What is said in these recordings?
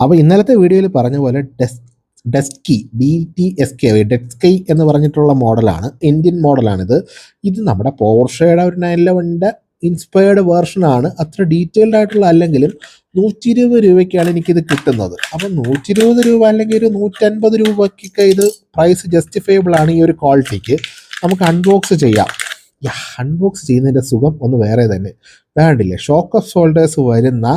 അപ്പോൾ ഇന്നലത്തെ വീഡിയോയിൽ പറഞ്ഞ പോലെ ഡെസ്കി DTSK ഡെസ്കൈ എന്ന് പറഞ്ഞിട്ടുള്ള മോഡലാണ്, ഇന്ത്യൻ മോഡലാണിത്. ഇത് നമ്മുടെ പോർഷയുടെ ഒരു 911ൻ്റെ ഇൻസ്പയർഡ് വേർഷനാണ്. അത്ര ഡീറ്റെയിൽഡ് ആയിട്ടുള്ള അല്ലെങ്കിലും 120 രൂപയ്ക്കാണ് എനിക്കിത് കിട്ടുന്നത്. അപ്പം 120 രൂപ അല്ലെങ്കിൽ ഒരു 150 രൂപയ്ക്കൊക്കെ ഇത് പ്രൈസ് ജസ്റ്റിഫയബിൾ ആണ് ഈ ഒരു ക്വാളിറ്റിക്ക്. നമുക്ക് അൺബോക്സ് ചെയ്യാം. അൺബോക്സ് ചെയ്യുന്നതിൻ്റെ സുഖം ഒന്ന് വേറെ തന്നെ. വേണ്ടില്ലേ, ഷോക്ക് ഓഫ് സോൾഡേഴ്സ് വരുന്ന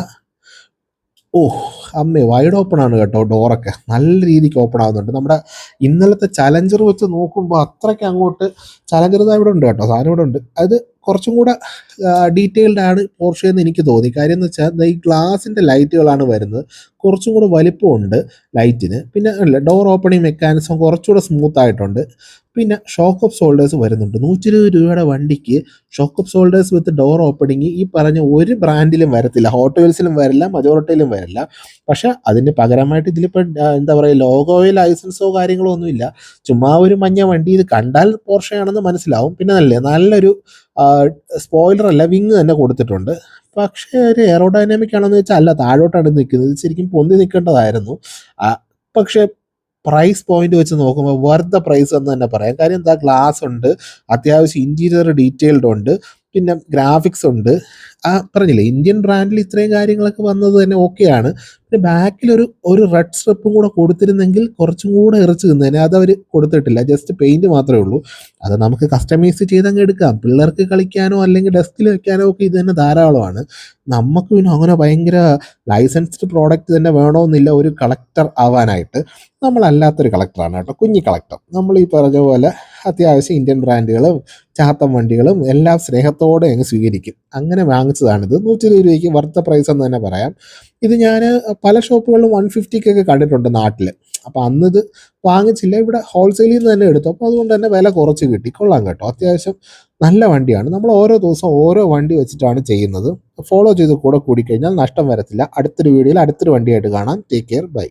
അമ്മേ വൈഡ് ഓപ്പൺ ആണ് കേട്ടോ. ഡോറൊക്കെ നല്ല രീതിക്ക് ഓപ്പൺ ആവുന്നുണ്ട്. നമ്മുടെ ഇന്നലത്തെ ചലഞ്ചർ വെച്ച് നോക്കുമ്പോൾ അത്രയ്ക്ക് അങ്ങോട്ട് ചലഞ്ചർ ഇവിടെ ഉണ്ട് കേട്ടോ, സാധനം ഇവിടെ ഉണ്ട്. അത് കുറച്ചും കൂടെ ഡീറ്റെയിൽഡ് ആണ് പോർഷെ എന്ന് എനിക്ക് തോന്നി. കാര്യം എന്ന് വെച്ചാൽ ഈ ഗ്ലാസിൻ്റെ ലൈറ്റുകളാണ് വരുന്നത്, കുറച്ചും കൂടെ വലിപ്പമുണ്ട് ലൈറ്റിന്. പിന്നെ അല്ല, ഡോർ ഓപ്പണിംഗ് മെക്കാനിസം കുറച്ചുകൂടെ സ്മൂത്ത് ആയിട്ടുണ്ട്. പിന്നെ ഷോക്ക് ഓഫ് സോൾഡേഴ്സ് വരുന്നുണ്ട്. 120 രൂപയുടെ വണ്ടിക്ക് shock of solders with door opening ഈ പറഞ്ഞ ഒരു ബ്രാൻഡിലും വരത്തില്ല. ഹോട്ട് വീൽസിലും വരില്ല, മജോറിറ്റിയിലും വരില്ല. പക്ഷെ അതിന് പകരമായിട്ട് ഇതിലിപ്പോൾ എന്താ പറയുക, ലോഗോയോ ലൈസൻസോ കാര്യങ്ങളോ ഒന്നുമില്ല. ചുമ്മാ ഒരു മഞ്ഞ വണ്ടി. ഇത് കണ്ടാൽ പോർഷയാണെന്ന് മനസ്സിലാവും. പിന്നെ നല്ലൊരു സ്പോയിലർ അല്ല, വിങ് തന്നെ കൊടുത്തിട്ടുണ്ട്. പക്ഷേ ഒരു എയറോഡൈനാമിക് ആണെന്ന് വെച്ചാൽ അല്ല, താഴോട്ടാണ് നിൽക്കുന്നത്. ഇത് ശരിക്കും പൊന്തി നിൽക്കേണ്ടതായിരുന്നു. പക്ഷേ പ്രൈസ് പോയിന്റ് വെച്ച് നോക്കുമ്പോൾ വർത്ത് പ്രൈസ് എന്ന് തന്നെ പറയാം. കാര്യം എന്താ, ഗ്ലാസ് ഉണ്ട്, അത്യാവശ്യം ഇൻറ്റീരിയർ ഡീറ്റെയിൽഡ് ഉണ്ട്, പിന്നെ ഗ്രാഫിക്സ് ഉണ്ട്. പറഞ്ഞില്ലേ, ഇന്ത്യൻ ബ്രാൻഡിൽ ഇത്രയും കാര്യങ്ങളൊക്കെ വന്നത് തന്നെ ഓക്കെയാണ്. പിന്നെ ബാക്കിലൊരു റെഡ് സ്ട്രിപ്പും കൂടെ കൊടുത്തിരുന്നെങ്കിൽ കുറച്ചും കൂടെ ഇറച്ച് നിന്നേനെ. അതവർ കൊടുത്തിട്ടില്ല, ജസ്റ്റ് പെയിൻറ്റ് മാത്രമേ ഉള്ളൂ. അത് നമുക്ക് കസ്റ്റമൈസ് ചെയ്തങ്ങ് എടുക്കാം. പിള്ളേർക്ക് കളിക്കാനോ അല്ലെങ്കിൽ ഡെസ്കിൽ വെക്കാനോ ഒക്കെ ഇത് തന്നെ ധാരാളമാണ്. നമുക്ക് പിന്നെ അങ്ങനെ ഭയങ്കര ലൈസൻസ്ഡ് പ്രോഡക്റ്റ് തന്നെ വേണമെന്നില്ല ഒരു കളക്ടർ ആവാനായിട്ട്. നമ്മളല്ലാത്തൊരു കളക്ടറാണ് കേട്ടോ, കുഞ്ഞി കളക്ടർ. നമ്മൾ ഈ പറഞ്ഞ പോലെ അത്യാവശ്യം ഇന്ത്യൻ ബ്രാൻഡുകളും ചാത്തൻ വണ്ടികളും എല്ലാം സ്നേഹത്തോടെ അങ്ങ് സ്വീകരിക്കും. അങ്ങനെ വാങ്ങിച്ചതാണിത്. 120 രൂപയ്ക്ക് വർത്ത പ്രൈസ് എന്ന് തന്നെ പറയാം. ഇത് ഞാൻ പല ഷോപ്പുകളിലും 150-ക്കൊക്കെ കണ്ടിട്ടുണ്ട് നാട്ടിൽ. അപ്പോൾ അന്നിത് വാങ്ങിച്ചില്ല, ഇവിടെ ഹോൾസെയിലിൽ നിന്ന് തന്നെ എടുത്തു. അപ്പോൾ അതുകൊണ്ട് തന്നെ വില കുറച്ച് കിട്ടി. കൊള്ളാം കേട്ടോ, അത്യാവശ്യം നല്ല വണ്ടിയാണ്. നമ്മൾ ഓരോ ദിവസം ഓരോ വണ്ടി വെച്ചിട്ടാണ് ചെയ്യുന്നത്. ഫോളോ ചെയ്ത് കൂടിക്കഴിഞ്ഞാൽ നഷ്ടം വരത്തില്ല. അടുത്തൊരു വീഡിയോയിൽ അടുത്തൊരു വണ്ടിയായിട്ട് കാണാം. Take care, by.